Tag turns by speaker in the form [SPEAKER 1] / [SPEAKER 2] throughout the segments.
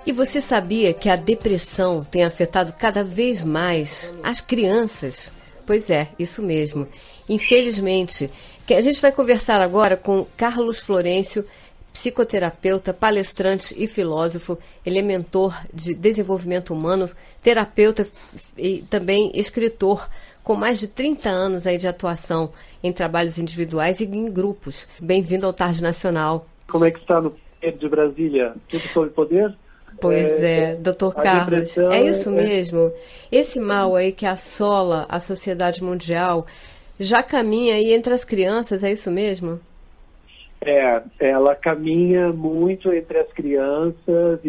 [SPEAKER 1] E você sabia que a depressão tem afetado cada vez mais as crianças? Pois é, isso mesmo. Infelizmente, a gente vai conversar agora com Carlos Florencio, psicoterapeuta, palestrante e filósofo. Ele é mentor de desenvolvimento humano, terapeuta e também escritor, com mais de 30 anos aí de atuação em trabalhos individuais e em grupos. Bem-vindo ao Tarde Nacional.
[SPEAKER 2] Como é que está no poder de Brasília? Tudo sob poder?
[SPEAKER 1] Pois doutor Carlos, é isso mesmo. Esse mal aí que assola a sociedade mundial já caminha aí entre as crianças, é isso mesmo?
[SPEAKER 2] Ela caminha muito entre as crianças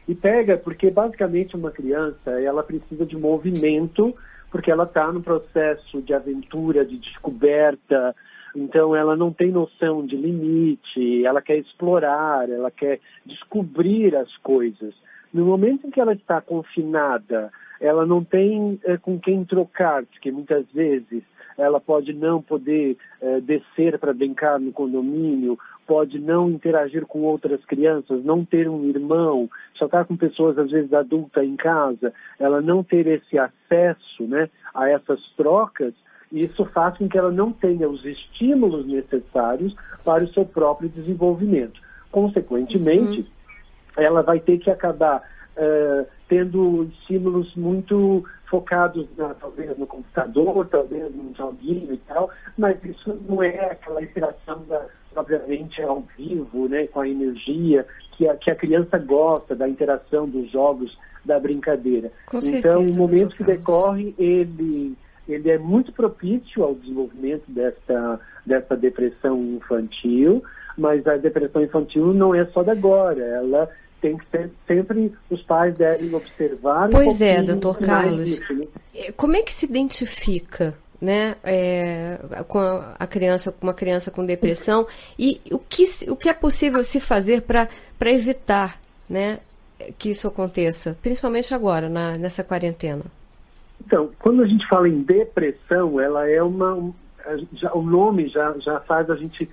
[SPEAKER 2] e pega, porque basicamente uma criança, ela precisa de movimento, porque ela está no processo de aventura, de descoberta. Então, ela não tem noção de limite, ela quer explorar, ela quer descobrir as coisas. No momento em que ela está confinada, ela não tem com quem trocar, porque muitas vezes ela pode não poder descer para brincar no condomínio, pode não interagir com outras crianças, não ter um irmão, só estar com pessoas, às vezes, adultas em casa, ela não ter esse acesso, né, a essas trocas. Isso faz com que ela não tenha os estímulos necessários para o seu próprio desenvolvimento. Consequentemente, ela vai ter que acabar tendo estímulos muito focados, talvez no computador, talvez no joguinho e tal, mas isso não é aquela interação propriamente ao vivo, né, com a energia que a criança gosta, da interação dos jogos, da brincadeira.
[SPEAKER 1] Com certeza,
[SPEAKER 2] então, o momento que decorre, ele é muito propício ao desenvolvimento dessa depressão infantil, mas a depressão infantil não é só de agora, ela tem que ser, sempre os pais devem observar.
[SPEAKER 1] Pois doutor Carlos, disso, né? Como é que se identifica, né, com uma criança com depressão e o que é possível se fazer para evitar, né, que isso aconteça, principalmente agora, nessa quarentena?
[SPEAKER 2] Então, quando a gente fala em depressão, ela é o nome já faz a gente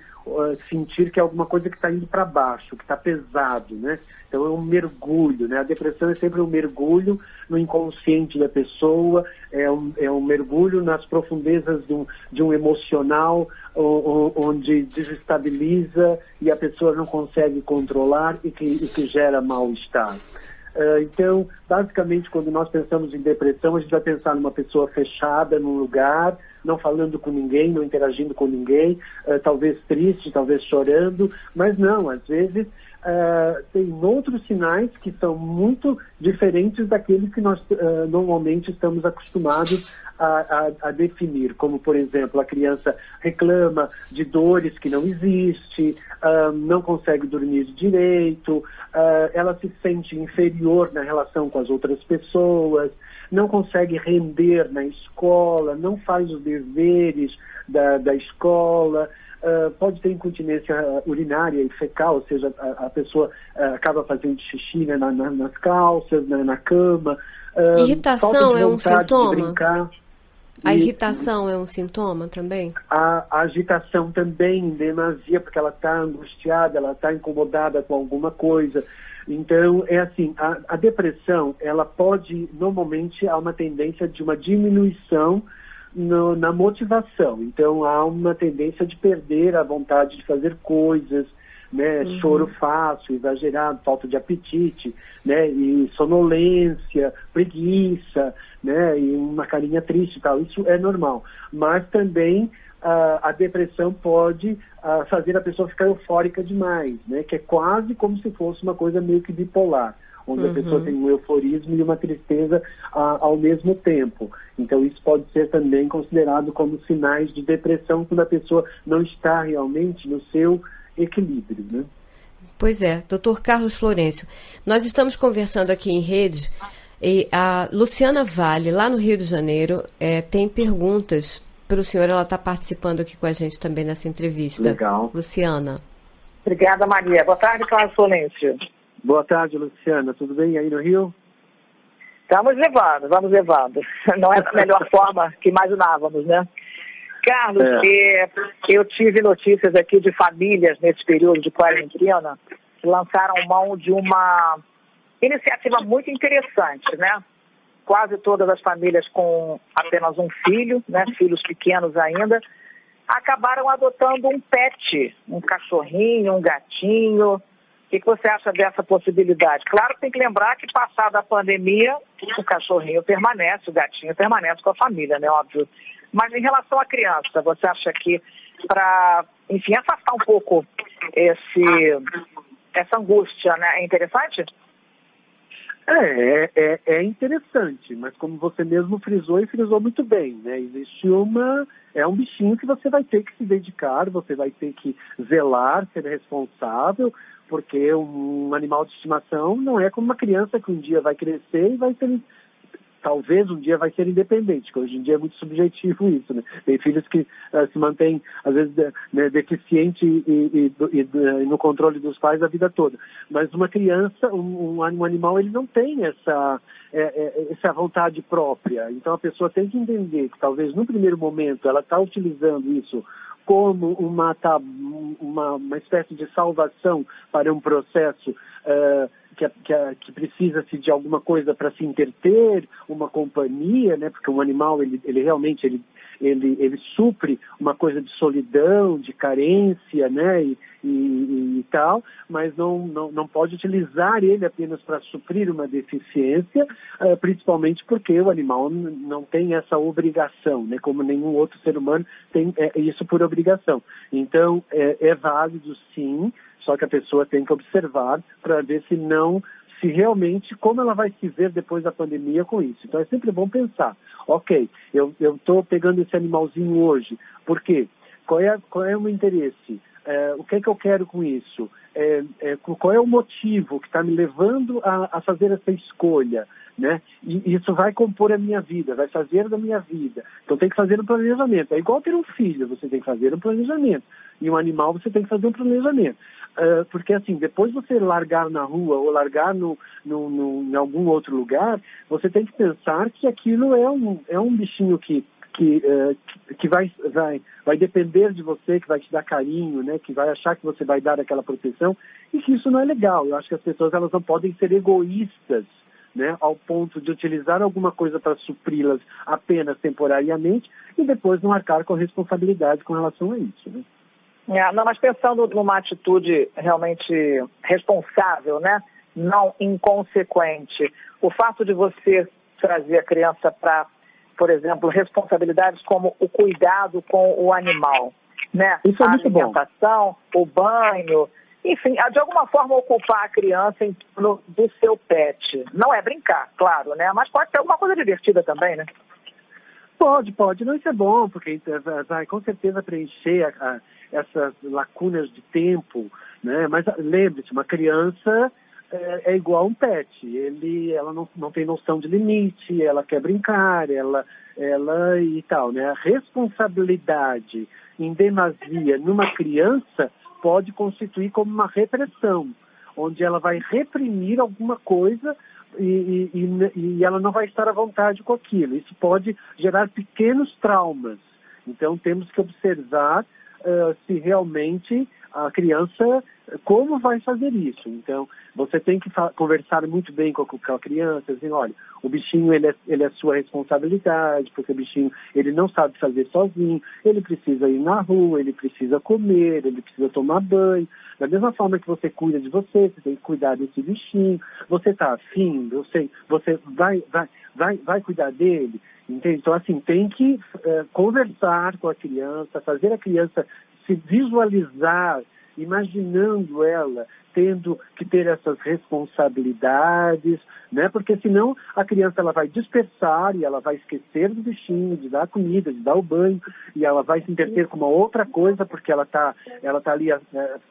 [SPEAKER 2] sentir que é alguma coisa que está indo para baixo, que está pesado, né? Então é um mergulho, né? A depressão é sempre um mergulho no inconsciente da pessoa, é um mergulho nas profundezas de um emocional onde desestabiliza e a pessoa não consegue controlar e que gera mal-estar. Então, basicamente, quando nós pensamos em depressão, a gente vai pensar numa pessoa fechada num lugar, não falando com ninguém, não interagindo com ninguém, talvez triste, talvez chorando, mas não, às vezes tem outros sinais que são muito diferentes daqueles que nós normalmente estamos acostumados a definir, como, por exemplo, a criança reclama de dores que não existem, não consegue dormir direito, ela se sente inferior na relação com as outras pessoas, não consegue render na escola, não faz os deveres da escola, pode ter incontinência urinária e fecal, ou seja, a pessoa acaba fazendo xixi, né, nas calças, na cama.
[SPEAKER 1] Irritação é um sintoma? A irritação é um sintoma também?
[SPEAKER 2] A agitação também, em demasia, porque ela está angustiada, ela está incomodada com alguma coisa. Então, é assim, a depressão, ela pode, normalmente, há uma tendência de uma diminuição na motivação. Então, há uma tendência de perder a vontade de fazer coisas, né? Choro fácil, exagerado, falta de apetite, né? E sonolência, preguiça, né? E uma carinha triste e tal. Isso é normal. Mas também a depressão pode fazer a pessoa ficar eufórica demais, né? Que é quase como se fosse uma coisa meio que bipolar, onde a pessoa tem um euforismo e uma tristeza ao mesmo tempo. Então, isso pode ser também considerado como sinais de depressão quando a pessoa não está realmente no seu equilíbrio, né?
[SPEAKER 1] Pois é, doutor Carlos Florencio, nós estamos conversando aqui em rede e a Luciana Vale, lá no Rio de Janeiro, tem perguntas para o senhor. Ela está participando aqui com a gente também nessa entrevista.
[SPEAKER 2] Legal.
[SPEAKER 1] Luciana.
[SPEAKER 3] Obrigada, Maria. Boa tarde, Carlos Florencio.
[SPEAKER 2] Boa tarde, Luciana. Tudo bem aí no Rio?
[SPEAKER 3] Vamos levando. Não é da melhor forma que imaginávamos, né? Carlos, eu tive notícias aqui de famílias nesse período de quarentena que lançaram mão de uma Iniciativa muito interessante, né? Quase todas as famílias com apenas um filho, né? Filhos pequenos ainda, acabaram adotando um pet, um cachorrinho, um gatinho. O que você acha dessa possibilidade? Claro que tem que lembrar que, passada a pandemia, o cachorrinho permanece, o gatinho permanece com a família, né? Óbvio. Mas em relação à criança, você acha que para, enfim, afastar um pouco essa angústia, né? É interessante?
[SPEAKER 2] É interessante, mas como você mesmo frisou e frisou muito bem, né? Existe um bichinho que você vai ter que se dedicar, você vai ter que zelar, ser responsável, porque um animal de estimação não é como uma criança que um dia vai crescer e vai ser, talvez um dia vai ser independente, que hoje em dia é muito subjetivo isso, né? Tem filhos que se mantêm, às vezes, né, deficiente e no controle dos pais a vida toda. Mas uma criança, um animal, ele não tem essa vontade própria. Então a pessoa tem que entender que talvez no primeiro momento ela está utilizando isso como uma espécie de salvação para um processo que precisa-se de alguma coisa para se interter, uma companhia, né? Porque um animal, ele realmente supre uma coisa de solidão, de carência, né? E tal, mas não pode utilizar ele apenas para suprir uma deficiência, principalmente porque o animal não tem essa obrigação, né? Como nenhum outro ser humano tem isso por obrigação. Então, é válido sim, só que a pessoa tem que observar para ver se realmente, como ela vai se ver depois da pandemia com isso. Então é sempre bom pensar, ok, eu estou pegando esse animalzinho hoje, por quê? Qual é o meu interesse? O que é que eu quero com isso? Qual é o motivo que está me levando a fazer essa escolha? Né? E isso vai compor a minha vida, vai fazer da minha vida. Então tem que fazer um planejamento. É igual ter um filho, você tem que fazer um planejamento. E um animal, você tem que fazer um planejamento. Porque assim, depois você largar na rua ou largar em algum outro lugar, você tem que pensar que aquilo é um bichinho que vai depender de você, que vai te dar carinho, né? Que vai achar que você vai dar aquela proteção, e que isso não é legal. Eu acho que as pessoas, elas não podem ser egoístas, né, ao ponto de utilizar alguma coisa para supri-las apenas temporariamente e depois não arcar com a responsabilidade com relação a isso, né?
[SPEAKER 3] Não, mas pensando numa atitude realmente responsável, né? Não inconsequente, o fato de você trazer a criança para, por exemplo, responsabilidades como o cuidado com o animal, né?
[SPEAKER 2] Isso é muito
[SPEAKER 3] alimentação,
[SPEAKER 2] bom.
[SPEAKER 3] O banho, enfim, de alguma forma ocupar a criança em torno do seu pet. Não é brincar, claro, né? Mas pode ser alguma coisa divertida também, né?
[SPEAKER 2] Pode. Não, isso é bom, porque vai com certeza preencher essas lacunas de tempo, né? Mas lembre-se, uma criança é igual a um pet. Ela não tem noção de limite, ela quer brincar, ela e tal, né? A responsabilidade em demasia numa criança pode constituir como uma repressão, onde ela vai reprimir alguma coisa e ela não vai estar à vontade com aquilo. Isso pode gerar pequenos traumas. Então, temos que observar se realmente a criança, como vai fazer isso. Então, você tem que conversar muito bem com a criança, assim, olha, o bichinho, ele é sua responsabilidade, porque o bichinho, ele não sabe fazer sozinho, ele precisa ir na rua, ele precisa comer, ele precisa tomar banho. Da mesma forma que você cuida de você tem que cuidar desse bichinho. Você está afim, você vai cuidar dele, entende? Então, assim, tem que conversar com a criança, fazer a criança se visualizar, imaginando ela tendo que ter essas responsabilidades, né? Porque senão a criança, ela vai dispersar e ela vai esquecer do bichinho, de dar a comida, de dar o banho, e ela vai se interter com uma outra coisa, porque ela tá ali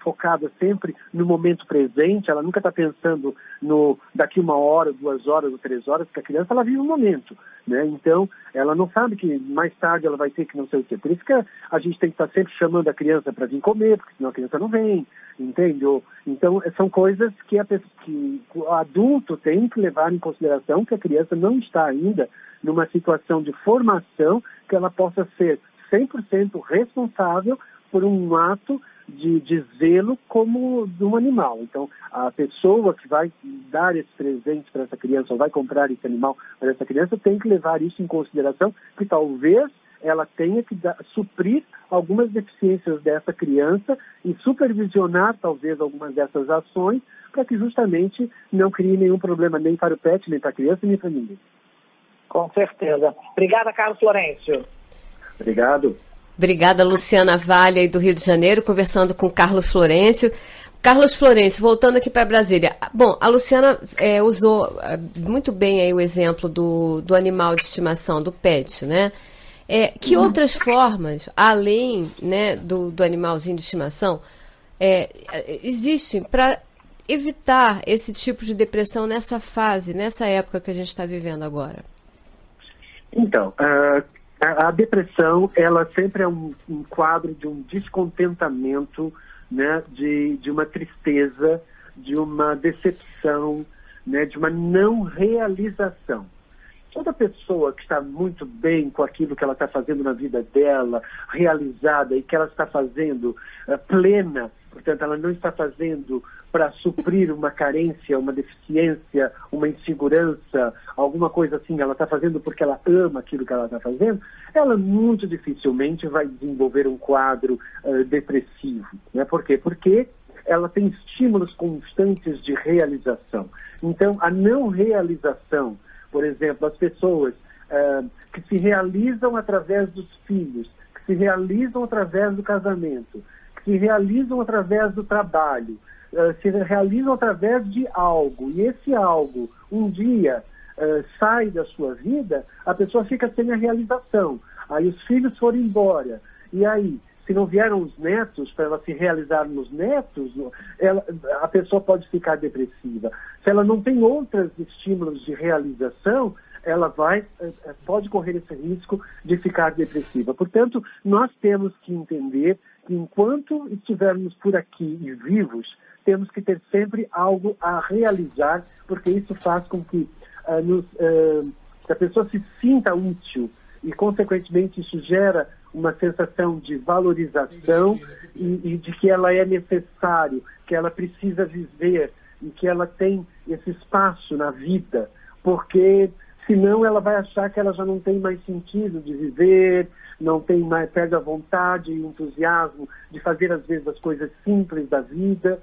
[SPEAKER 2] focada sempre no momento presente, ela nunca está pensando no daqui 1 hora, 2 horas ou 3 horas, porque a criança, ela vive o momento, né? Então, ela não sabe que mais tarde ela vai ter que não sei o quê. Por isso que a gente tem que estar sempre chamando a criança para vir comer, porque senão a criança não vem, entende? Então, são coisas que o adulto tem que levar em consideração, que a criança não está ainda numa situação de formação que ela possa ser 100% responsável por um ato de zelo como de um animal. Então, a pessoa que vai dar esse presente para essa criança, ou vai comprar esse animal para essa criança, tem que levar isso em consideração, que talvez ela tenha que suprir algumas deficiências dessa criança e supervisionar, talvez, algumas dessas ações, para que justamente não crie nenhum problema nem para o pet, nem para a criança, nem para ninguém.
[SPEAKER 3] Com certeza. Obrigada, Carlos Florencio.
[SPEAKER 2] Obrigado.
[SPEAKER 1] Obrigada, Luciana Vale, aí do Rio de Janeiro, conversando com Carlos Florencio. Carlos Florencio, voltando aqui para Brasília. Bom, a Luciana usou muito bem aí o exemplo do animal de estimação, do pet, né? Que outras formas, além, né, do animalzinho de estimação, existem para evitar esse tipo de depressão nessa fase, nessa época que a gente está vivendo agora?
[SPEAKER 2] Então, a depressão, ela sempre é um quadro de um descontentamento, né, de uma tristeza, de uma decepção, né, de uma não realização. Toda pessoa que está muito bem com aquilo que ela está fazendo na vida dela, realizada, e que ela está fazendo plena, portanto, ela não está fazendo para suprir uma carência, uma deficiência, uma insegurança, alguma coisa assim, ela está fazendo porque ela ama aquilo que ela está fazendo, ela muito dificilmente vai desenvolver um quadro depressivo. Né? Por quê? Porque ela tem estímulos constantes de realização. Então, a não realização, por exemplo, as pessoas que se realizam através dos filhos, que se realizam através do casamento, que se realizam através do trabalho, se realizam através de algo, e esse algo um dia sai da sua vida, a pessoa fica sem a realização. Aí os filhos foram embora, e aí, se não vieram os netos, para ela se realizar nos netos, a pessoa pode ficar depressiva. Se ela não tem outros estímulos de realização, ela pode correr esse risco de ficar depressiva. Portanto, nós temos que entender que enquanto estivermos por aqui e vivos, temos que ter sempre algo a realizar, porque isso faz com que a pessoa se sinta útil e, consequentemente, isso gera uma sensação de valorização e de que ela é necessário, que ela precisa viver e que ela tem esse espaço na vida, porque senão ela vai achar que ela já não tem mais sentido de viver, não tem mais, perde a vontade e o entusiasmo de fazer, às vezes, as coisas simples da vida,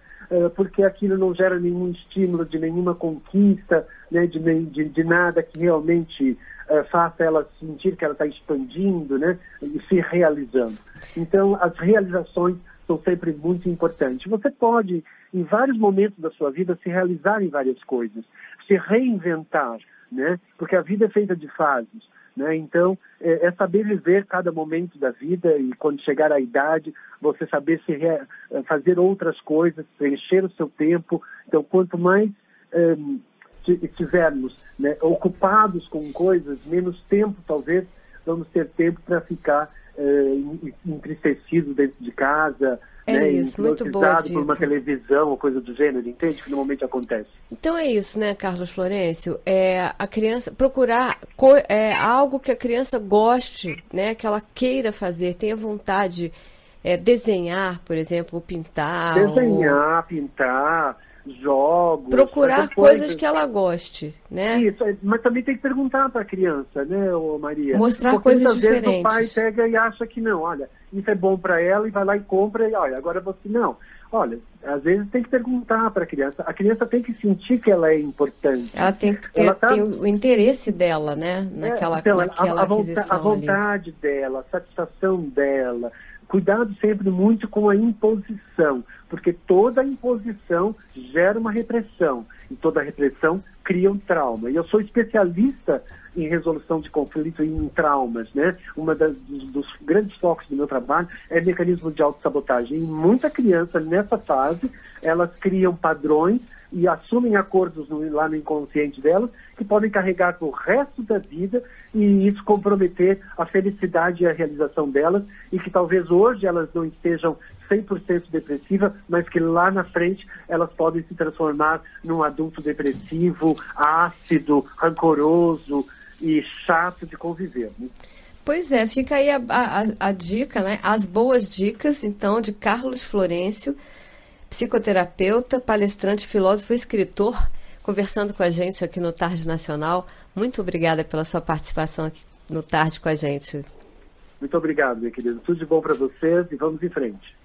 [SPEAKER 2] porque aquilo não gera nenhum estímulo de nenhuma conquista, né, de nada que realmente faça ela sentir que ela está expandindo, né, e se realizando. Então, as realizações são sempre muito importantes. Você pode, em vários momentos da sua vida, se realizar em várias coisas, se reinventar, né, porque a vida é feita de fases. Né? Então, é saber viver cada momento da vida e, quando chegar à idade, você saber fazer outras coisas, preencher o seu tempo. Então, quanto mais estivermos, né, ocupados com coisas, menos tempo, talvez, vamos ter tempo para ficar entristecido dentro de casa, né,
[SPEAKER 1] isso, muito boa dica.
[SPEAKER 2] Por uma televisão ou coisa do gênero, entende? Que normalmente acontece.
[SPEAKER 1] Então é isso, né, Carlos Florencio? A criança procurar algo que a criança goste, né, que ela queira fazer, tenha vontade, desenhar, por exemplo, pintar.
[SPEAKER 2] Desenhar, pintar, jogos.
[SPEAKER 1] Procurar coisas que ela goste, né?
[SPEAKER 2] Isso, mas também tem que perguntar para a criança, né, Maria?
[SPEAKER 1] Mostrar
[SPEAKER 2] porque
[SPEAKER 1] coisas
[SPEAKER 2] muitas vezes
[SPEAKER 1] diferentes.
[SPEAKER 2] o pai pega e acha que não, olha, isso é bom para ela e vai lá e compra e olha, agora você não. Olha, às vezes tem que perguntar para a criança tem que sentir que ela é importante.
[SPEAKER 1] Ela tem que ter o interesse dela, né, naquela aquisição
[SPEAKER 2] a vontade
[SPEAKER 1] ali.
[SPEAKER 2] dela, a satisfação dela. Cuidado sempre muito com a imposição, porque toda imposição gera uma repressão, e toda repressão cria um trauma. E eu sou especialista em resolução de conflito e em traumas, né? Dos grandes focos do meu trabalho é mecanismo de autossabotagem. E muita criança, nessa fase, elas criam padrões e assumem acordos lá no inconsciente delas que podem carregar para o resto da vida e isso comprometer a felicidade e a realização delas e que talvez hoje elas não estejam 100% depressivas, mas que lá na frente elas podem se transformar num adulto depressivo, ácido, rancoroso e chato de conviver. Né?
[SPEAKER 1] Pois é, fica aí a dica, né? As boas dicas, então, de Carlos Florencio, psicoterapeuta, palestrante, filósofo, escritor, conversando com a gente aqui no Tarde Nacional. Muito obrigada pela sua participação aqui no Tarde com a gente.
[SPEAKER 2] Muito obrigado, minha querida. Tudo de bom para vocês e vamos em frente.